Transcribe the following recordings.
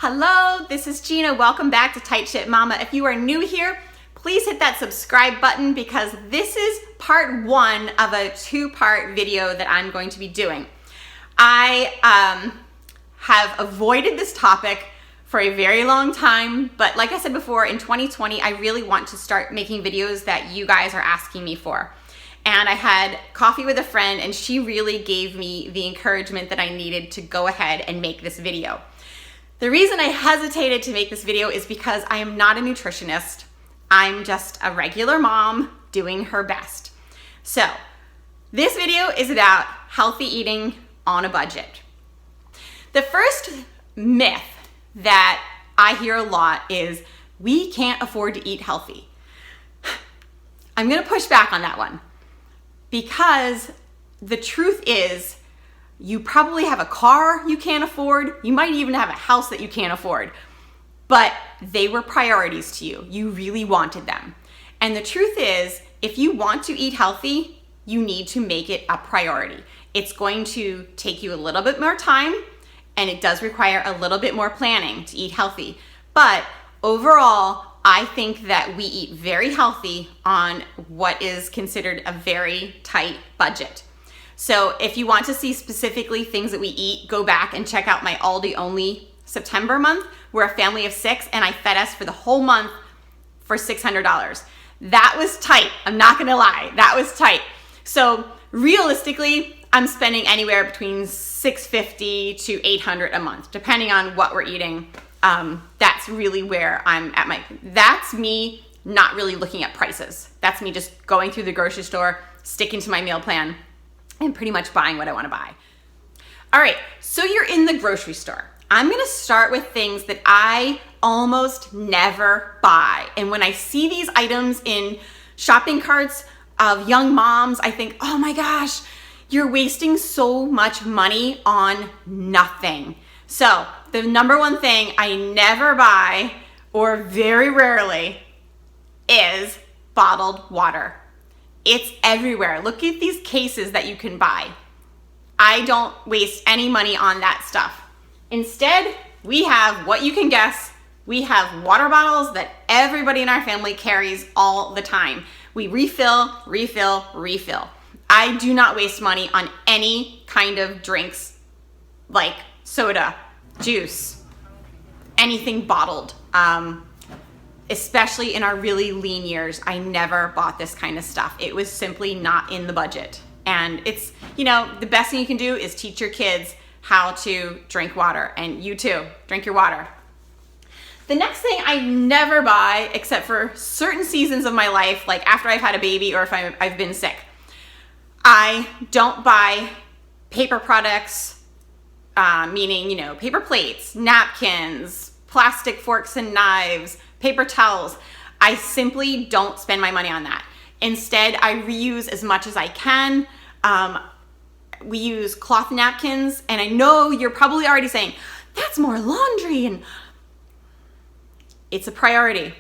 Hello, this is Gina. Welcome back to Tight Ship Mama. If you are new here, please hit that subscribe button because this is part one of a two-part video that I'm going to be doing. I have avoided this topic for a very long time, but like I said before, in 2020, I really want to start making videos that you guys are asking me for. And I had coffee with a friend and she really gave me the encouragement that I needed to go ahead and make this video. The reason I hesitated to make this video is because I am not a nutritionist. I'm just a regular mom doing her best. So this video is about healthy eating on a budget. The first myth that I hear a lot is we can't afford to eat healthy. I'm gonna push back on that one because the truth is you probably have a car you can't afford. You might even have a house that you can't afford, but they were priorities to you. You really wanted them. And the truth is, if you want to eat healthy, you need to make it a priority. It's going to take you a little bit more time and it does require a little bit more planning to eat healthy. But overall, I think that we eat very healthy on what is considered a very tight budget. So if you want to see specifically things that we eat, go back and check out my Aldi only September month. We're a family of 6 and I fed us for the whole month for $600. That was tight. I'm not gonna lie, that was tight. So realistically, I'm spending anywhere between $650 to $800 a month, depending on what we're eating. That's really where I'm at that's me not really looking at prices. That's me just going through the grocery store, sticking to my meal plan, and pretty much buying what I want to buy. All right, so you're in the grocery store. I'm gonna start with things that I almost never buy. And when I see these items in shopping carts of young moms, I think, oh my gosh, you're wasting so much money on nothing. So the number one thing I never buy, or very rarely, is bottled water. It's everywhere. Look at these cases that you can buy. I don't waste any money on that stuff. Instead, we have what you can guess. We have water bottles that everybody in our family carries all the time. We refill, refill, refill. I do not waste money on any kind of drinks like soda, juice, anything bottled. Especially in our really lean years, I never bought this kind of stuff. It was simply not in the budget. And it's, the best thing you can do is teach your kids how to drink water, and you too, drink your water. The next thing I never buy, except for certain seasons of my life, like after I've had a baby or if I've been sick, I don't buy paper products, meaning, paper plates, napkins, plastic forks and knives, paper towels. I simply don't spend my money on that. Instead, I reuse as much as I can. We use cloth napkins, and I know you're probably already saying, that's more laundry, and it's a priority.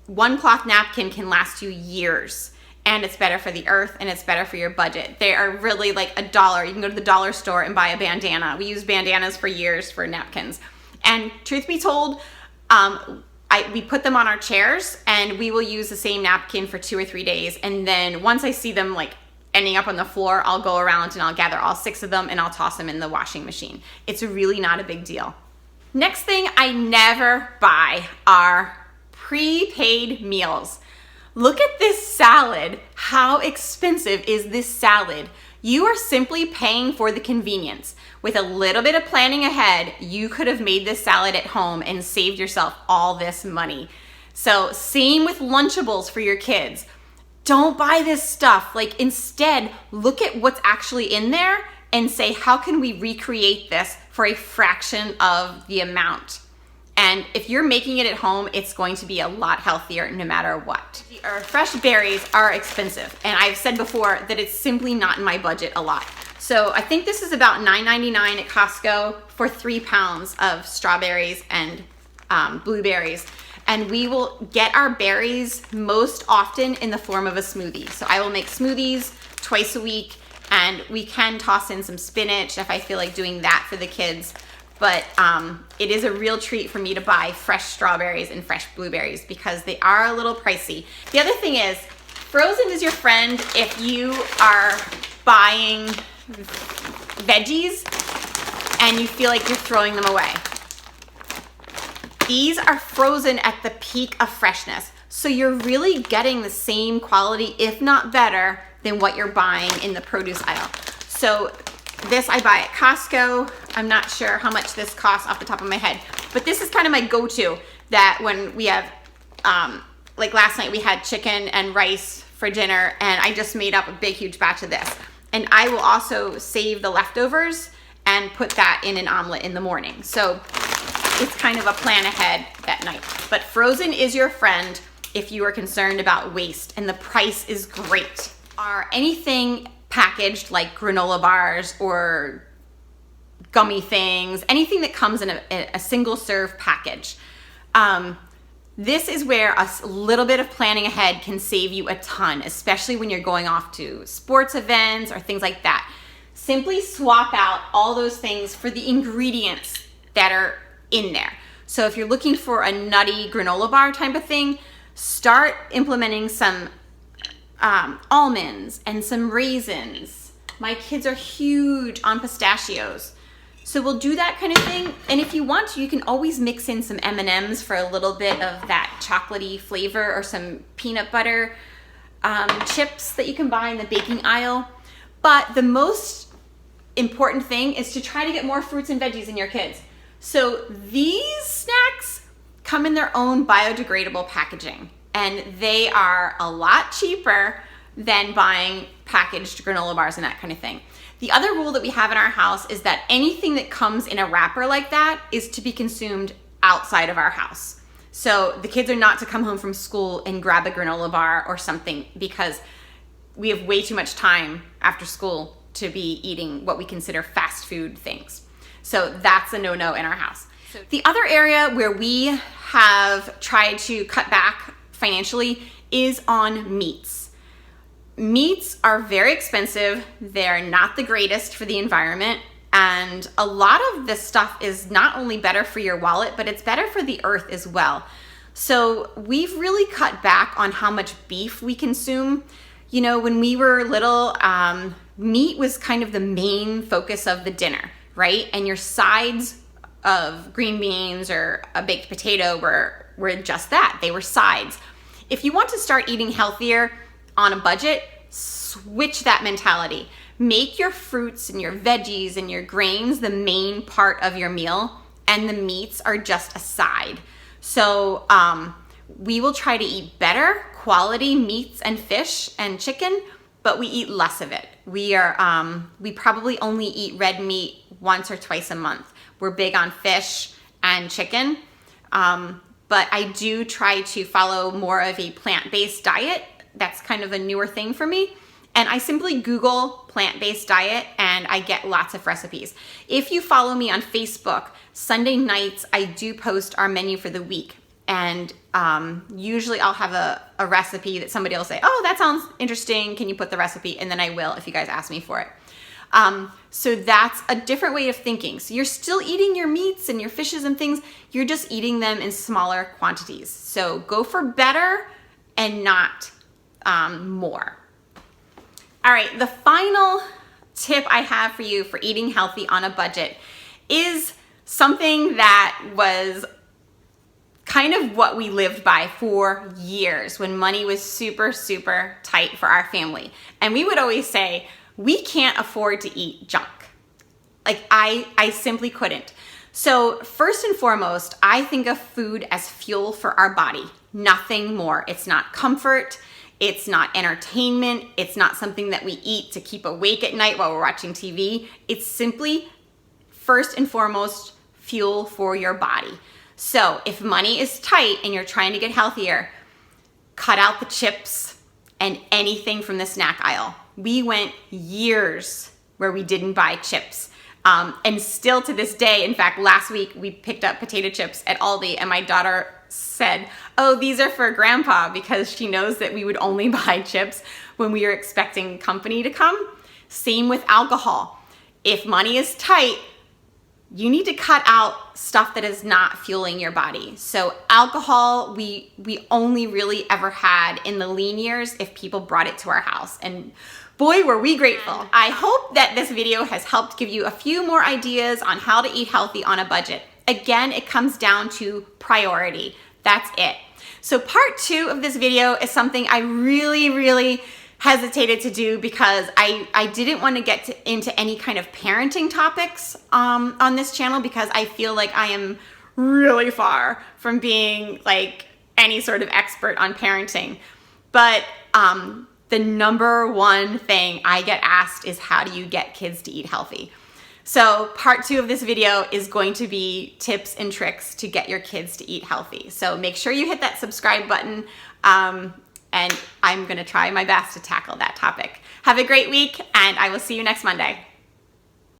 One cloth napkin can last you years, and it's better for the earth, and it's better for your budget. They are really like $1. You can go to the dollar store and buy a bandana. We use bandanas for years for napkins. And truth be told, we put them on our chairs and we will use the same napkin for 2 or 3 days. And then once I see them like ending up on the floor, I'll go around and I'll gather all 6 of them and I'll toss them in the washing machine. It's really not a big deal. Next thing I never buy are prepaid meals. Look at this salad. How expensive is this salad? You are simply paying for the convenience. With a little bit of planning ahead, you could have made this salad at home and saved yourself all this money. So same with Lunchables for your kids. Don't buy this stuff. Instead, look at what's actually in there and say, how can we recreate this for a fraction of the amount? And if you're making it at home, it's going to be a lot healthier no matter what. Our fresh berries are expensive, and I've said before that it's simply not in my budget a lot. So I think this is about $9.99 at Costco for 3 pounds of strawberries and blueberries. And we will get our berries most often in the form of a smoothie. So I will make smoothies twice a week, and we can toss in some spinach if I feel like doing that for the kids. but it is a real treat for me to buy fresh strawberries and fresh blueberries because they are a little pricey. The other thing is, frozen is your friend if you are buying veggies and you feel like you're throwing them away. These are frozen at the peak of freshness. So you're really getting the same quality, if not better, than what you're buying in the produce aisle. So this I buy at Costco. I'm not sure how much this costs off the top of my head, but this is kind of my go-to that when we have, like last night we had chicken and rice for dinner and I just made up a big, huge batch of this. And I will also save the leftovers and put that in an omelet in the morning. So it's kind of a plan ahead that night. But frozen is your friend if you are concerned about waste, and the price is great. Are anything packaged like granola bars or gummy things, anything that comes in a single serve package. This is where a little bit of planning ahead can save you a ton, especially when you're going off to sports events or things like that. Simply swap out all those things for the ingredients that are in there. So if you're looking for a nutty granola bar type of thing, start implementing some almonds and some raisins. My kids are huge on pistachios. So we'll do that kind of thing. And if you want to, you can always mix in some M&Ms for a little bit of that chocolatey flavor, or some peanut butter chips that you can buy in the baking aisle. But the most important thing is to try to get more fruits and veggies in your kids. So these snacks come in their own biodegradable packaging, and they are a lot cheaper than buying packaged granola bars and that kind of thing. The other rule that we have in our house is that anything that comes in a wrapper like that is to be consumed outside of our house. So the kids are not to come home from school and grab a granola bar or something, because we have way too much time after school to be eating what we consider fast food things. So that's a no-no in our house. The other area where we have tried to cut back financially is on meats. Meats are very expensive. They're not the greatest for the environment. And a lot of this stuff is not only better for your wallet, but it's better for the earth as well. So we've really cut back on how much beef we consume. You know, when we were little, meat was kind of the main focus of the dinner, right? And your sides of green beans or a baked potato were just that. They were sides. If you want to start eating healthier on a budget, switch that mentality. Make your fruits and your veggies and your grains the main part of your meal, and the meats are just a side. So we will try to eat better quality meats and fish and chicken, but we eat less of it. We probably only eat red meat once or twice a month. We're big on fish and chicken, but I do try to follow more of a plant-based diet. That's kind of a newer thing for me. And I simply Google plant-based diet and I get lots of recipes. If you follow me on Facebook, Sunday nights I do post our menu for the week. And usually I'll have a recipe that somebody will say, oh, that sounds interesting. Can you put the recipe? And then I will if you guys ask me for it. So that's a different way of thinking. So you're still eating your meats and your fishes and things. You're just eating them in smaller quantities. So go for better and not more. All right, the final tip I have for you for eating healthy on a budget is something that was kind of what we lived by for years when money was super, super tight for our family. And we would always say, we can't afford to eat junk. Like I simply couldn't. So first and foremost, I think of food as fuel for our body, nothing more. It's not comfort. It's not entertainment. It's not something that we eat to keep awake at night while we're watching TV. It's simply, first and foremost, fuel for your body. So if money is tight and you're trying to get healthier, cut out the chips and anything from the snack aisle. We went years where we didn't buy chips. And still to this day, in fact, last week we picked up potato chips at Aldi and my daughter said, oh, these are for grandpa, because she knows that we would only buy chips when we were expecting company to come. Same with alcohol. If money is tight, you need to cut out stuff that is not fueling your body. So alcohol, we only really ever had in the lean years if people brought it to our house. And boy, were we grateful. I hope that this video has helped give you a few more ideas on how to eat healthy on a budget. Again, it comes down to priority. That's it. So part 2 of this video is something I really hesitated to do because I didn't want to get into any kind of parenting topics on this channel, because I feel like I am really far from being like any sort of expert on parenting. But the number one thing I get asked is, how do you get kids to eat healthy? So part 2 of this video is going to be tips and tricks to get your kids to eat healthy. So make sure you hit that subscribe button, and I'm gonna try my best to tackle that topic. Have a great week, and I will see you next Monday.